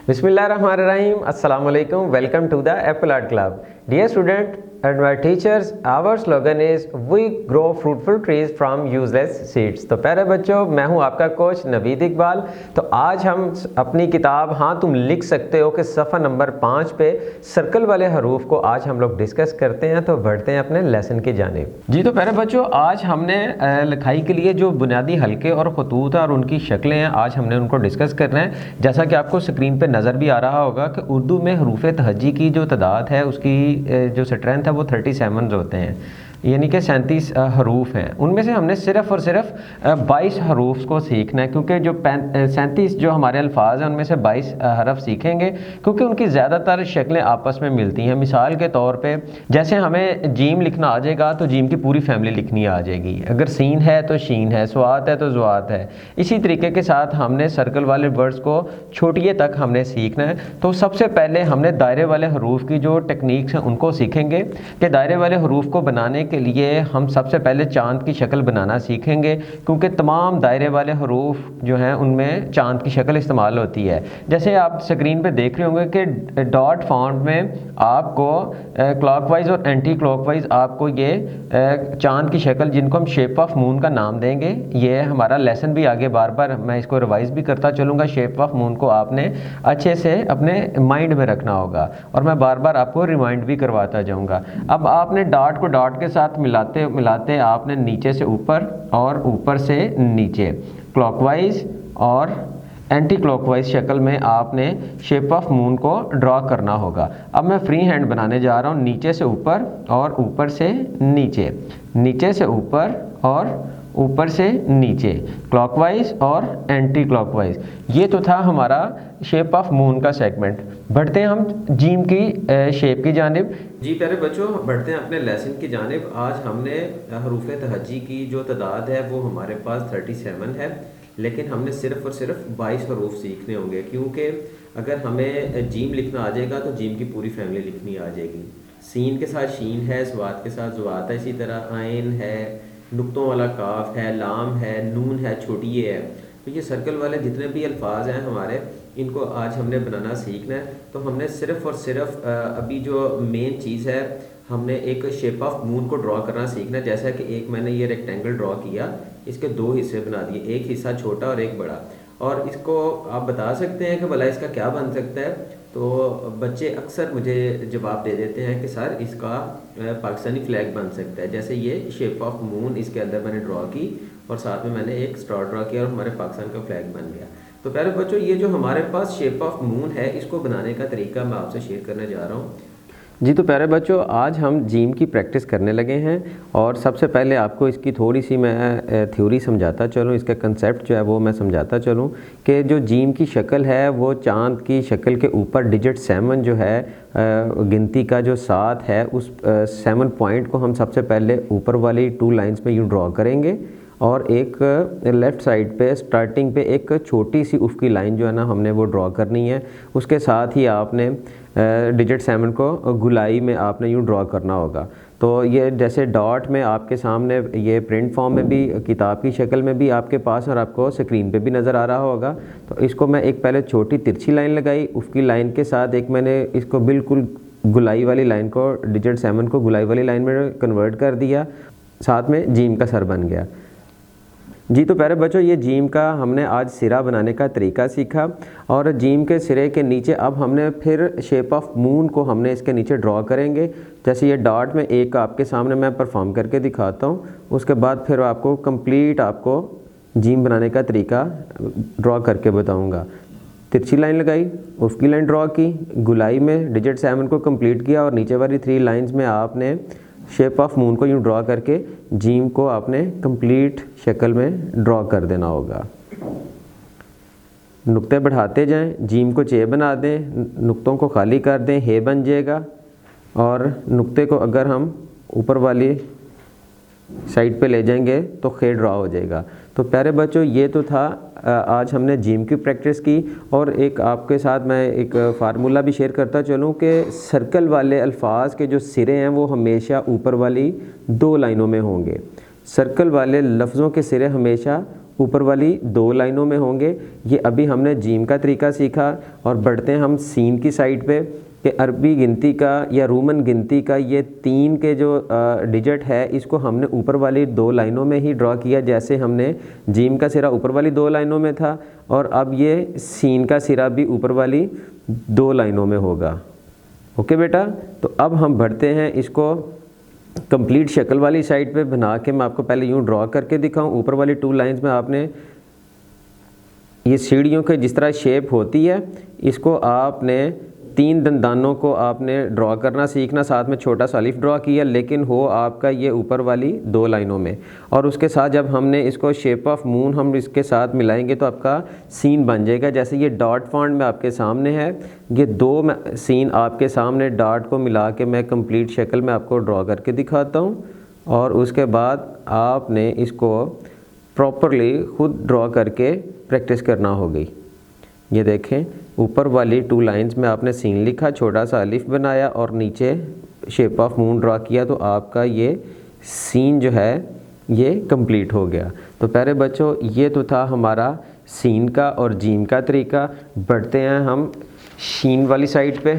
Bismillahirrahmanirrahim. Assalamu alaikum. Welcome to the Apple Art Club. Dear student and my teachers, our slogan is we grow fruitful trees from useless seeds. तो प्यारे बच्चों, मैं हूं आपका coach Naveed Iqbal. तो आज हम अपनी किताब हाँ तुम लिख सकते हो के सफ़ा नंबर 5 पे सर्कल वाले हरूफ को आज हम लोग डिस्कस करते हैं। तो बढ़ते हैं अपने लेसन की जानिब। जी तो प्यारे बच्चों, आज हमने लिखाई के लिए जो बुनियादी हल्के और खतूत और उनकी शक्लें हैं, आज हमने उनको डिस्कस करना है। जैसा कि आपको स्क्रीन पे नज़र भी आ रहा होगा कि उर्दू में हरूफ तहज्जी की जो तादाद है उसकी जो स्ट्रेंथ है वो 37 होते हैं, यानी कि 37 हरूफ हैं। उनमें से हमने सिर्फ़ और सिर्फ 22 हरूफ को सीखना है, क्योंकि जो 37 जो हमारे अल्फाज हैं उनमें से 22 हरफ सीखेंगे, क्योंकि उनकी ज़्यादातर शक्लें आपस में मिलती हैं। मिसाल के तौर पे जैसे हमें जीम लिखना आ जाएगा तो जीम की पूरी फैमिली लिखनी आ जाएगी, अगर सीन है तो शीन है, स्वात है तो ज़ुआत है। इसी तरीके के साथ हमने सर्कल वाले वर्ड्स को छोटिए तक हमने सीखना है। तो सबसे पहले हमने दायरे वाले हरूफ की जो टेक्निक्स हैं उनको सीखेंगे कि दायरे वाले हरूफ को बनाने के लिए हम सबसे पहले चांद की शक्ल बनाना सीखेंगे, क्योंकि तमाम दायरे वाले हरूफ जो हैं उनमें चांद की शक्ल इस्तेमाल होती है। जैसे आप स्क्रीन पे देख रहे होंगे कि डॉट फॉन्ट में आपको क्लॉकवाइज और एंटी क्लॉकवाइज आपको ये चांद की शक्ल, जिनको हम शेप ऑफ मून का नाम देंगे, ये हमारा लेसन भी आगे बार बार मैं इसको रिवाइज भी करता चलूँगा। शेप ऑफ मून को आपने अच्छे से अपने माइंड में रखना होगा और मैं बार बार आपको रिमाइंड भी करवाता जाऊँगा। अब आपने डॉट को डॉट के साथ मिलाते मिलाते आपने नीचे से ऊपर और ऊपर से नीचे क्लॉकवाइज और एंटी क्लॉकवाइज शक्ल में आपने शेप ऑफ मून को ड्रॉ करना होगा। अब मैं फ्री हैंड बनाने जा रहा हूँ, नीचे से ऊपर और ऊपर से नीचे, नीचे से ऊपर और ऊपर से नीचे, क्लॉकवाइज और एंटी क्लॉकवाइज। ये तो था हमारा शेप ऑफ मून का सेगमेंट। बढ़ते हैं हम जीम की शेप की जानिब। जी प्यारे बच्चों, बढ़ते हैं अपने लेसन की जानिब। आज हमने हरूफ तहज्जी की जो तादाद है वो हमारे पास 37 है, लेकिन हमने सिर्फ़ और सिर्फ 22 हरूफ सीखने होंगे, क्योंकि अगर हमें जीम लिखना आ जाएगा तो जीम की पूरी फैमिली लिखनी आ जाएगी। सीन के साथ शीन है, स्वात के साथ ज़ुआत है, इसी तरह आइन है, नुक्तों वाला काफ है, लाम है, नून है, छोटी ये है। तो ये सर्कल वाले जितने भी अल्फाज हैं हमारे, इनको आज हमने बनाना सीखना है। तो हमने सिर्फ़ और सिर्फ अभी जो मेन चीज़ है, हमने एक शेप ऑफ मून को ड्रॉ करना सीखना है। जैसा कि एक मैंने ये रेक्टेंगल ड्रॉ किया, इसके 2 हिस्से बना दिए, एक हिस्सा छोटा और एक बड़ा, और इसको आप बता सकते हैं कि भला इसका क्या बन सकता है। तो बच्चे अक्सर मुझे जवाब दे देते हैं कि सर इसका पाकिस्तानी फ्लैग बन सकता है। जैसे ये शेप ऑफ मून इसके अंदर मैंने ड्रॉ की और साथ में मैंने एक स्टार ड्रॉ किया और हमारे पाकिस्तान का फ्लैग बन गया। तो प्यारे बच्चों, ये जो हमारे पास शेप ऑफ मून है, इसको बनाने का तरीका मैं आपसे शेयर करने जा रहा हूँ। जी तो प्यारे बच्चों, आज हम जीम की प्रैक्टिस करने लगे हैं और सबसे पहले आपको इसकी थोड़ी सी मैं थ्योरी समझाता चलूँ, इसका कंसेप्ट जो है वो मैं समझाता चलूँ कि जो जीम की शक्ल है वो चांद की शक्ल के ऊपर डिजिट 7 जो है, गिनती का जो 7 है, उस 7 पॉइंट को हम सबसे पहले ऊपर वाली 2 लाइन्स में यूँ ड्रॉ करेंगे और एक लेफ़्ट साइड पे स्टार्टिंग पे एक छोटी सी उफ़की लाइन जो है ना हमने वो ड्रॉ करनी है। उसके साथ ही आपने डिजिट 7 को गुलाई में आपने यूँ ड्रॉ करना होगा। तो ये जैसे डॉट में आपके सामने ये प्रिंट फॉर्म में भी, किताब की शक्ल में भी आपके पास और आपको स्क्रीन पे भी नज़र आ रहा होगा। तो इसको मैं एक पहले छोटी तिरछी लाइन लगाई, उफ़की लाइन के साथ एक मैंने इसको बिल्कुल गुलाई वाली लाइन को, डिजिट 7 को गुलाई वाली लाइन में कन्वर्ट कर दिया, साथ में जीम का सर बन गया। जी तो प्यारे बच्चों, ये जीम का हमने आज सिरा बनाने का तरीका सीखा और जीम के सिरे के नीचे अब हमने फिर शेप ऑफ मून को हमने इसके नीचे ड्रॉ करेंगे। जैसे ये डॉट में एक आपके सामने मैं परफॉर्म करके दिखाता हूँ, उसके बाद फिर आपको कंप्लीट आपको जीम बनाने का तरीका ड्रॉ करके बताऊँगा। तिरछी लाइन लगाई, उफ़की लाइन ड्रॉ की, गुलाई में डिजिट 7 को कंप्लीट किया और नीचे वाली 3 लाइन्स में आपने शेप ऑफ मून को यूँ ड्रॉ करके जीम को आपने कंप्लीट शक्ल में ड्रॉ कर देना होगा। नुक्ते बढ़ाते जाएं, जीम को चे बना दें, नुक्तों को खाली कर दें, हे बन जाएगा। और नुक्ते को अगर हम ऊपर वाली साइड पे ले जाएंगे तो खे ड्रॉ हो जाएगा। तो प्यारे बच्चों, ये तो था आज हमने जीम की प्रैक्टिस की। और एक आपके साथ मैं एक फार्मूला भी शेयर करता चलूँ कि सर्कल वाले अल्फाज के जो सिरे हैं वो हमेशा ऊपर वाली 2 लाइनों में होंगे। सर्कल वाले लफ्ज़ों के सिरे हमेशा ऊपर वाली 2 लाइनों में होंगे। ये अभी हमने जीम का तरीका सीखा और बढ़ते हैं हम सीन की साइड पे कि अरबी गिनती का या रोमन गिनती का ये 3 के जो डिजिट है इसको हमने ऊपर वाली 2 लाइनों में ही ड्रॉ किया। जैसे हमने जीम का सिरा ऊपर वाली 2 लाइनों में था और अब ये सीन का सिरा भी ऊपर वाली 2 लाइनों में होगा। ओके बेटा, तो अब हम बढ़ते हैं इसको कंप्लीट शक्ल वाली साइड पे बना के मैं आपको पहले यूँ ड्रॉ करके दिखाऊं। ऊपर वाली 2 लाइंस में आपने ये सीढ़ियों के जिस तरह शेप होती है इसको आपने 3 दंदानों को आपने ड्रॉ करना सीखना, साथ में छोटा सा अलिफ ड्रॉ किया, लेकिन हो आपका ये ऊपर वाली 2 लाइनों में। और उसके साथ जब हमने इसको शेप ऑफ मून हम इसके साथ मिलाएंगे तो आपका सीन बन जाएगा। जैसे ये डॉट फॉन्ट में आपके सामने है, ये 2 सीन आपके सामने डॉट को मिला के मैं कंप्लीट शक्ल में आपको ड्रॉ करके दिखाता हूँ। और उसके बाद आपने इसको प्रॉपरली खुद ड्रॉ करके प्रैक्टिस करना होगी। ये देखें, ऊपर वाली 2 लाइंस में आपने सीन लिखा, छोटा सा अलिफ बनाया और नीचे शेप ऑफ मून ड्रॉ किया, तो आपका ये सीन जो है ये कंप्लीट हो गया। तो प्यारे बच्चों, ये तो था हमारा सीन का और जीम का तरीका। बढ़ते हैं हम शीन वाली साइड पे।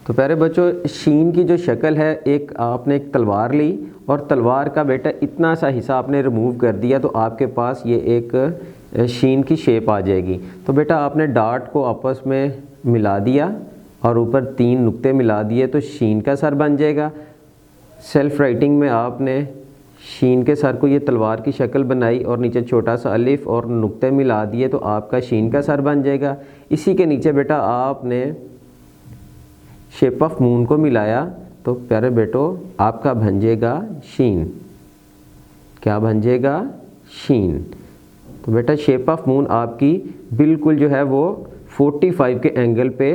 तो प्यारे बच्चों, शीन की जो शक्ल है, एक आपने एक तलवार ली और तलवार का बेटा इतना सा हिस्सा आपने रिमूव कर दिया तो आपके पास ये एक शीन की शेप आ जाएगी। तो बेटा आपने डॉट को आपस में मिला दिया और ऊपर 3 नुक्ते मिला दिए तो शीन का सर बन जाएगा। सेल्फ राइटिंग में आपने शीन के सर को ये तलवार की शक्ल बनाई और नीचे छोटा सा अलिफ और नुक्ते मिला दिए तो आपका शीन का सर बन जाएगा। इसी के नीचे बेटा आपने शेप ऑफ मून को मिलाया तो प्यारे बेटो आपका बन जाएगा शीन। क्या बन जाएगा? शीन। तो बेटा शेप ऑफ मून आपकी बिल्कुल जो है वो 45 के एंगल पे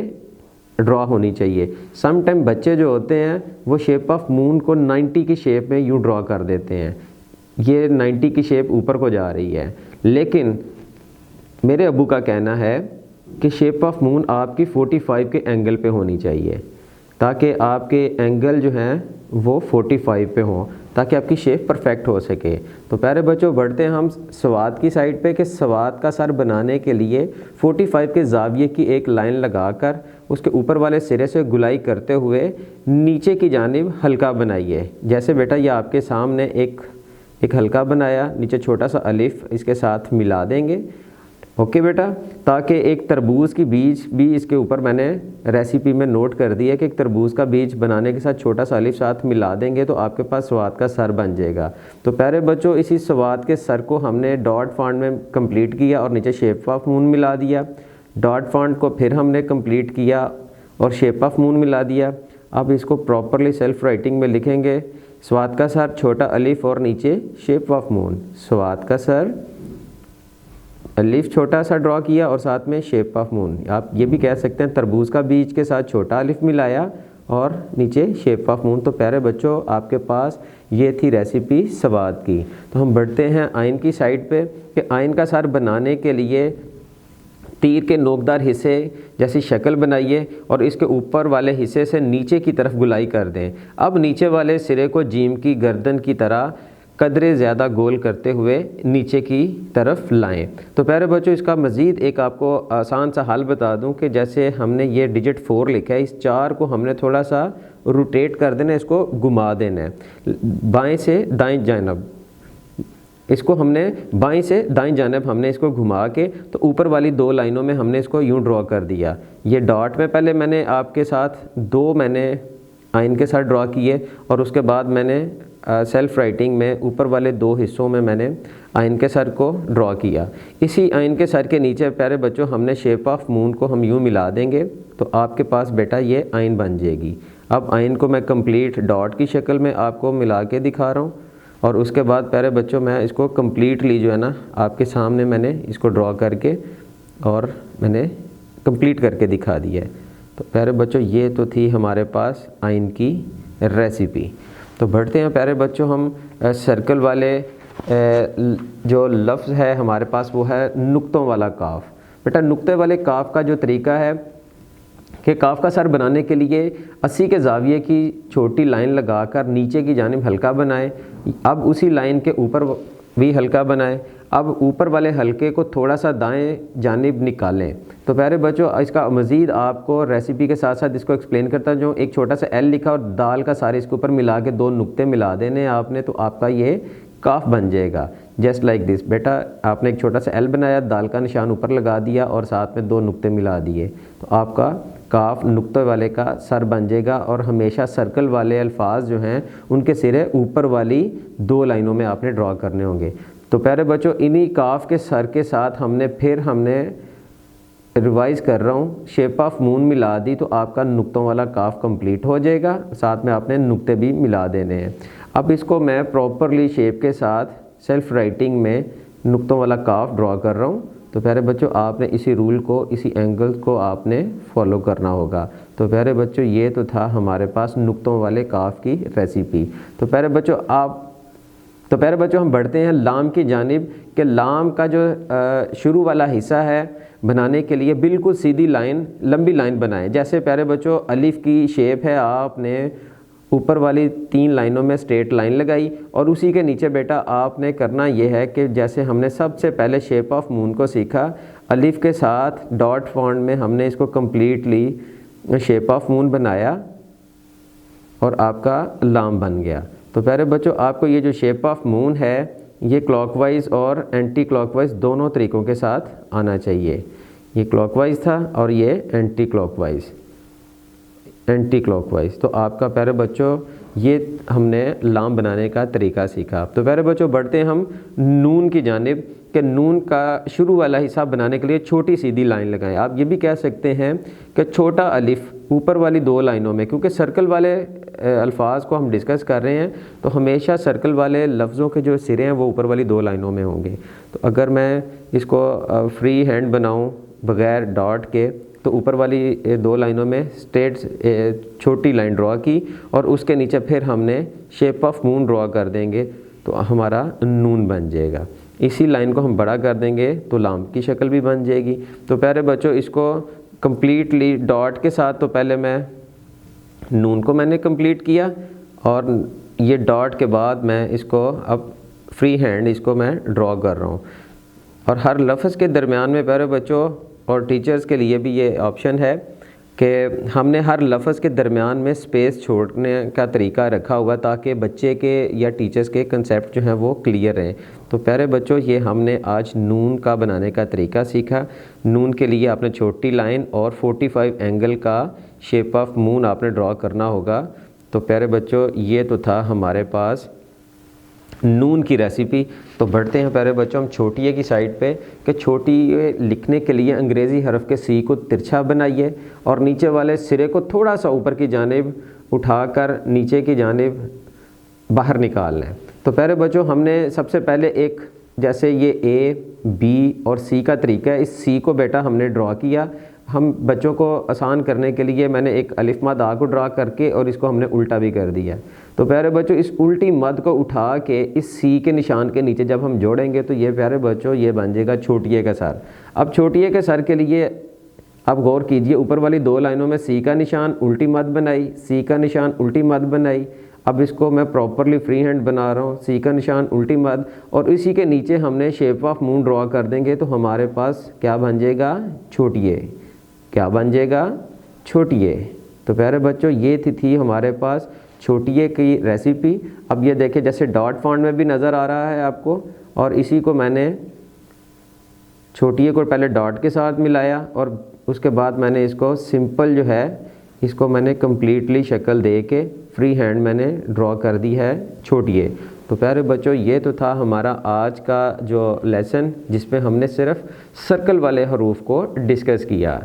ड्रॉ होनी चाहिए। सम टाइम बच्चे जो होते हैं वो शेप ऑफ मून को 90 की शेप में यूँ ड्रॉ कर देते हैं, ये 90 की शेप ऊपर को जा रही है। लेकिन मेरे अब्बू का कहना है कि शेप ऑफ मून आपकी 45 के एंगल पे होनी चाहिए ताकि आपके एंगल जो हैं वो 45 पे हों, ताकि आपकी शेप परफेक्ट हो सके। तो प्यारे बच्चों, बढ़ते हैं हम सवाद की साइड पे कि सवाद का सर बनाने के लिए 45 के जाविये की एक लाइन लगाकर उसके ऊपर वाले सिरे से गुलाई करते हुए नीचे की जानिब हल्का बनाइए। जैसे बेटा ये आपके सामने एक हल्का बनाया, नीचे छोटा सा अलिफ इसके साथ मिला देंगे। ओके बेटा, ताकि एक तरबूज की बीज भी इसके ऊपर मैंने रेसिपी में नोट कर दिया कि एक तरबूज का बीज बनाने के साथ छोटा सा अलिफ साथ मिला देंगे तो आपके पास सवाद का सर बन जाएगा। तो प्यारे बच्चों, इसी सवाद के सर को हमने डॉट फॉन्ट में कंप्लीट किया और नीचे शेप ऑफ मून मिला दिया। डॉट फॉन्ट को फिर हमने कंप्लीट किया और शेप ऑफ मून मिला दिया। अब इसको प्रॉपरली सेल्फ राइटिंग में लिखेंगे, सवाद का सर छोटा अलिफ और नीचे शेप ऑफ मून। सवाद का सर अलिफ छोटा सा ड्रॉ किया और साथ में शेप ऑफ मून। आप ये भी कह सकते हैं तरबूज का बीज के साथ छोटा अलिफ मिलाया और नीचे शेप ऑफ मून। तो प्यारे बच्चों, आपके पास ये थी रेसिपी सवाद की। तो हम बढ़ते हैं आइन की साइड पे कि आइन का सर बनाने के लिए तीर के नोकदार हिस्से जैसी शक्ल बनाइए और इसके ऊपर वाले हिस्से से नीचे की तरफ गुलाई कर दें। अब नीचे वाले सिरे को जीम की गर्दन की तरह कदरे ज़्यादा गोल करते हुए नीचे की तरफ लाएं। तो प्यारे बच्चों, इसका मज़ीद एक आपको आसान सा हल बता दूं कि जैसे हमने ये डिजिट 4 लिखा है, इस 4 को हमने थोड़ा सा रोटेट कर देना, इसको घुमा देना है बाएं से दाएं जानब। इसको हमने बाएं से दाएं जानब हमने इसको घुमा के तो ऊपर वाली 2 लाइनों में हमने इसको यूँ ड्रॉ कर दिया। ये डॉट में पहले मैंने आपके साथ 2 मैंने आइन के साथ ड्रॉ किए और उसके बाद मैंने सेल्फ राइटिंग में ऊपर वाले 2 हिस्सों में मैंने आइन के सर को ड्रॉ किया। इसी आइन के सर के नीचे प्यारे बच्चों हमने शेप ऑफ मून को हम यूँ मिला देंगे तो आपके पास बेटा ये आइन बन जाएगी। अब आइन को मैं कंप्लीट डॉट की शक्ल में आपको मिला के दिखा रहा हूँ और उसके बाद प्यारे बच्चों मैं इसको कम्प्लीटली जो है ना आपके सामने मैंने इसको ड्रॉ करके और मैंने कंप्लीट करके दिखा दिया है। तो प्यारे बच्चों, ये तो थी हमारे पास आइन की रेसिपी। तो बढ़ते हैं प्यारे बच्चों, हम सर्कल वाले जो लफ्ज़ है हमारे पास वो है नुक्तों वाला काफ। बेटा नुक्ते वाले काफ का जो तरीका है कि काफ का सर बनाने के लिए 80 के जाविये की छोटी लाइन लगाकर नीचे की जानिब हल्का बनाएं। अब उसी लाइन के ऊपर भी हल्का बनाएं। अब ऊपर वाले हल्के को थोड़ा सा दाएं जानिब निकालें। तो प्यारे बच्चों, इसका मज़ीद आपको रेसिपी के साथ साथ इसको एक्सप्लेन करता जाऊँ। एक छोटा सा एल लिखा और दाल का सारे इसके ऊपर मिला के 2 नुक्ते मिला देने आपने, तो आपका ये काफ बन जाएगा। Just like this. बेटा आपने एक छोटा सा एल बनाया, दाल का निशान ऊपर लगा दिया और साथ में 2 नुक्ते मिला दिए, तो आपका काफ नुक्ते वाले का सर बन जाएगा। और हमेशा सर्कल वाले अल्फाज जो हैं उनके सिरे ऊपर वाली 2 लाइनों में आपने ड्रॉ करने होंगे। तो प्यारे बच्चों, इन्हीं काफ के सर के साथ हमने रिवाइज़ कर रहा हूँ, शेप ऑफ मून मिला दी, तो आपका नुक्तों वाला काफ कंप्लीट हो जाएगा। साथ में आपने नुक्ते भी मिला देने हैं। अब इसको मैं प्रॉपरली शेप के साथ सेल्फ राइटिंग में नुक्तों वाला काफ ड्रॉ कर रहा हूँ। तो प्यारे बच्चों, आपने इसी रूल को, इसी एंगल्स को आपने फॉलो करना होगा। तो प्यारे बच्चों, ये तो था हमारे पास नुक्तों वाले काफ की रेसिपी। तो प्यारे बच्चों हम बढ़ते हैं लाम की जानिब कि लाम का जो शुरू वाला हिस्सा है बनाने के लिए बिल्कुल सीधी लाइन, लंबी लाइन बनाएं। जैसे प्यारे बच्चों अलिफ की शेप है, आपने ऊपर वाली 3 लाइनों में स्ट्रेट लाइन लगाई और उसी के नीचे बेटा आपने करना यह है कि जैसे हमने सबसे पहले शेप ऑफ मून को सीखा, अलिफ के साथ डॉट फॉन्ट में हमने इसको कम्प्लीटली शेप ऑफ मून बनाया और आपका लाम बन गया। तो प्यारे बच्चों, आपको ये जो शेप ऑफ मून है ये क्लॉकवाइज और एंटी क्लॉकवाइज दोनों तरीक़ों के साथ आना चाहिए। ये क्लॉकवाइज था और ये एंटी क्लॉकवाइज। तो आपका प्यारे बच्चों ये हमने लाम बनाने का तरीका सीखा। तो प्यारे बच्चों बढ़ते हैं हम नून की जानिब कि नून का शुरू वाला हिस्सा बनाने के लिए छोटी सीधी लाइन लगाएं। आप ये भी कह सकते हैं कि छोटा अलिफ ऊपर वाली 2 लाइनों में, क्योंकि सर्कल वाले अल्फाज को हम डिस्कस कर रहे हैं तो हमेशा सर्कल वाले लफ्ज़ों के जो सिरे हैं वो ऊपर वाली 2 लाइनों में होंगे। तो अगर मैं इसको फ्री हैंड बनाऊं बग़ैर डॉट के, तो ऊपर वाली 2 लाइनों में स्ट्रेट छोटी लाइन ड्रॉ की और उसके नीचे फिर हमने शेप ऑफ मून ड्रॉ कर देंगे, तो हमारा नून बन जाएगा। इसी लाइन को हम बड़ा कर देंगे तो लाम की शक्ल भी बन जाएगी। तो प्यारे बच्चों, इसको कम्प्लीटली डॉट के साथ, तो पहले मैं नून को मैंने कंप्लीट किया और ये डॉट के बाद मैं इसको अब फ्री हैंड इसको मैं ड्रॉ कर रहा हूँ। और हर लफ्ज़ के दरमियान में प्यारे बच्चों और टीचर्स के लिए भी ये ऑप्शन है कि हमने हर लफ्ज़ के दरमियान में स्पेस छोड़ने का तरीका रखा हुआ ताकि बच्चे के या टीचर्स के कंसेप्ट जो हैं वो क्लियर रहें। तो प्यारे बच्चों, ये हमने आज नून का बनाने का तरीका सीखा। नून के लिए आपने छोटी लाइन और 45 एंगल का शेप ऑफ मून आपने ड्रॉ करना होगा। तो प्यारे बच्चों, ये तो था हमारे पास नून की रेसिपी। तो बढ़ते हैं प्यारे बच्चों हम छोटी ए की साइड पे कि छोटी ए लिखने के लिए अंग्रेज़ी हरफ के सी को तिरछा बनाइए और नीचे वाले सिरे को थोड़ा सा ऊपर की जानिब उठाकर नीचे की जानिब बाहर निकाल लें। तो प्यारे बच्चों, हमने सबसे पहले एक, जैसे ये ए बी और सी का तरीका है, इस सी को बेटा हमने ड्रॉ किया। हम बच्चों को आसान करने के लिए मैंने एक अलिफ मद आ को ड्रा करके और इसको हमने उल्टा भी कर दिया। तो प्यारे बच्चों, इस उल्टी मद को उठा के इस सी के निशान के नीचे जब हम जोड़ेंगे तो ये प्यारे बच्चों ये बन जाएगा छोटी ए का सर। अब छोटी ए के सर के लिए अब गौर कीजिए, ऊपर वाली 2 लाइनों में सी का निशान उल्टी मद बनाई, सी का निशान उल्टी मद बनाई। अब इसको मैं प्रॉपरली फ्री हैंड बना रहा हूँ, सी का निशान उल्टी मद और इसी के नीचे हमने शेप ऑफ मून ड्रॉ कर देंगे तो हमारे पास क्या बन जाएगा, छोटी ए। क्या बन जाएगा, छोटी ए। तो प्यारे बच्चों, ये थी हमारे पास छोटी ए की रेसिपी। अब ये देखिए, जैसे डॉट फॉन्ट में भी नज़र आ रहा है आपको, और इसी को मैंने छोटी ए को पहले डॉट के साथ मिलाया और उसके बाद मैंने इसको सिंपल जो है इसको मैंने कम्प्लीटली शक्ल दे के फ्री हैंड मैंने ड्रॉ कर दी है छोटी ए। तो प्यारे बच्चों, ये तो था हमारा आज का जो लेसन जिसमें हमने सिर्फ सर्कल वाले हरूफ को डिस्कस किया।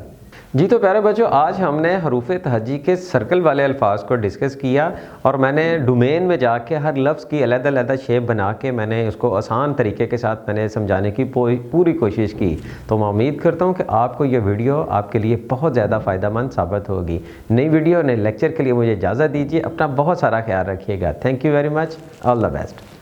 जी तो प्यारे बच्चों, आज हमने हरूफ तहजी के सर्कल वाले अल्फाज को डिस्कस किया और मैंने डोमेन में जाके हर लफ्ज़ की अलग-अलग शेप बना के मैंने उसको आसान तरीके के साथ मैंने समझाने की पूरी कोशिश की। तो मैं उम्मीद करता हूँ कि आपको ये वीडियो आपके लिए बहुत ज़्यादा फ़ायदेमंद साबित होगी। नई वीडियो नए लेक्चर के लिए मुझे इजाज़त दीजिए। अपना बहुत सारा ख्याल रखिएगा। Thank you very much. All the best.